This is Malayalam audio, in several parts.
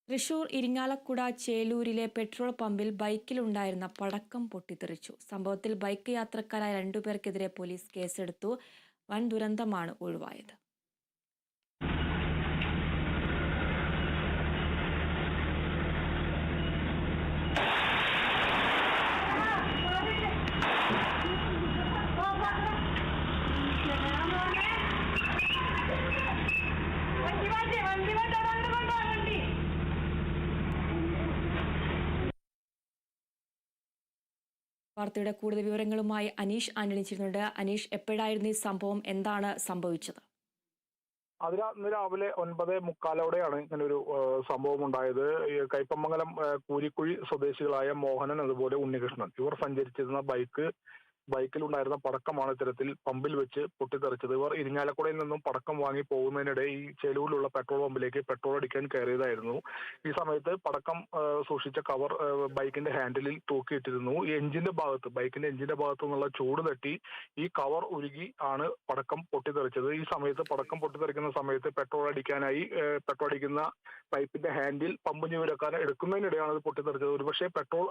തൃശൂർ ഇരിങ്ങാലക്കുട ചേലൂരിലെ പെട്രോൾ പമ്പിൽ ബൈക്കിലുണ്ടായിരുന്ന പടക്കം പൊട്ടിത്തെറിച്ചു. സംഭവത്തിൽ ബൈക്ക് യാത്രക്കാരായ രണ്ടുപേർക്കെതിരെ പോലീസ് കേസെടുത്തു. വൻ ദുരന്തമാണ് ഒഴിവായത്. വാർത്തയുടെ കൂടുതൽ വിവരങ്ങളുമായി അനീഷ് ആന്റണി ചേരുന്നുണ്ട്. അനീഷ്, എപ്പോഴായിരുന്നു ഈ സംഭവം? എന്താണ് സംഭവിച്ചത്? ഇന്ന് രാവിലെ 9:45 ഇങ്ങനെ ഒരു സംഭവം ഉണ്ടായത്. കയ്പമംഗലം കൂരിക്കുഴി സ്വദേശികളായ മോഹനൻ അതുപോലെ ഉണ്ണികൃഷ്ണൻ ഇവർ സഞ്ചരിച്ചിരുന്ന ബൈക്കിലുണ്ടായിരുന്ന പടക്കമാണ് ഇത്തരത്തിൽ പമ്പിൽ വെച്ച് പൊട്ടിത്തെറിച്ചത്. ഇവർ ഇരിങ്ങാലക്കുടയിൽ നിന്നും പടക്കം വാങ്ങി പോകുന്നതിനിടെ ഈ ചേലൂരിലുള്ള പെട്രോൾ പമ്പിലേക്ക് പെട്രോൾ അടിക്കാൻ കയറിയതായിരുന്നു. ഈ സമയത്ത് പടക്കം സൂക്ഷിച്ച കവർ ബൈക്കിന്റെ ഹാൻഡിലിൽ തൂക്കിയിട്ടിരുന്നു. ബൈക്കിന്റെ എഞ്ചിന്റെ ഭാഗത്തു നിന്നുള്ള ചൂട് തട്ടി ഈ കവർ ഉരുകി ആണ് പടക്കം പൊട്ടിത്തെറിച്ചത്. ഈ സമയത്ത് പടക്കം പൊട്ടിത്തെറിക്കുന്ന സമയത്ത് പെട്രോൾ അടിക്കുന്ന പൈപ്പിന്റെ ഹാൻഡിൽ പമ്പ് ജീവനക്കാരൻ എടുക്കുന്നതിനിടെയാണ് ഇത് പൊട്ടിത്തെറിച്ചത്. ഒരുപക്ഷെ പെട്രോൾ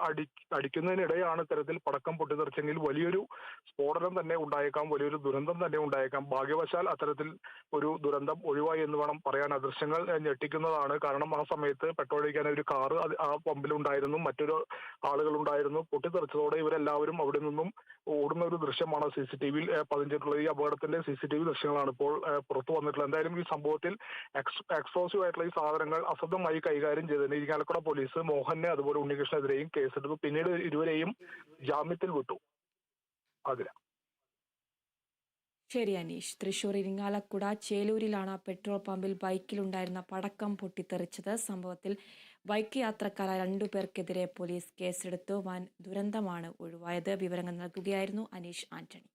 അടിക്കുന്നതിനിടെയാണ് ഇത്തരത്തിൽ പടക്കം പൊട്ടിത്തെറിച്ചെങ്കിൽ വലിയൊരു സ്ഫോടനം തന്നെ ഉണ്ടായേക്കാം, വലിയൊരു ദുരന്തം തന്നെ ഉണ്ടായേക്കാം. ഭാഗ്യവശാൽ അത്തരത്തിൽ ഒരു ദുരന്തം ഒഴിവായി എന്ന് വേണം പറയാൻ. ദൃശ്യങ്ങൾ ഞെട്ടിക്കുന്നതാണ്. കാരണം ആ സമയത്ത് പെട്രോൾ അടിക്കാൻ ഒരു കാറ് ആ പമ്പിലുണ്ടായിരുന്നു, മറ്റൊരു ആളുകളുണ്ടായിരുന്നു. പൊട്ടിത്തെറിച്ചതോടെ ഇവരെല്ലാവരും അവിടെ നിന്നും ഓടുന്ന ഒരു ദൃശ്യമാണ് CCTV-യിൽ പതിഞ്ഞിട്ടുള്ളത്. ഈ അപകടത്തിന്റെ CCTV ദൃശ്യങ്ങളാണ് ഇപ്പോൾ പുറത്തു വന്നിട്ടുള്ളത്. എന്തായാലും ഈ സംഭവത്തിൽ എക്സ്പ്ലോസീവ് ആയിട്ടുള്ള ഈ സാധനങ്ങൾ അസഭ്യമായി കൈകാര്യം ചെയ്തതിന് ഇരിങ്ങാലക്കുട പോലീസ് മോഹനെ അതുപോലെ ഉണ്ണികൃഷ്ണനെതിരെയും കേസെടുത്തു. പിന്നീട് ഇരുവരെയും ജാമ്യത്തിൽ വിട്ടു. ശരി അനീഷ്. തൃശൂർ ഇരിങ്ങാലക്കുട ചേലൂരിലാണ് പെട്രോൾ പമ്പിൽ ബൈക്കിലുണ്ടായിരുന്ന പടക്കം പൊട്ടിത്തെറിച്ചത്. സംഭവത്തിൽ ബൈക്ക് യാത്രക്കാരായ രണ്ടുപേർക്കെതിരെ പോലീസ് കേസെടുത്തു. വൻ ദുരന്തമാണ് ഒഴിവായത്. വിവരങ്ങൾ നൽകുകയായിരുന്നു അനീഷ് ആന്റണി.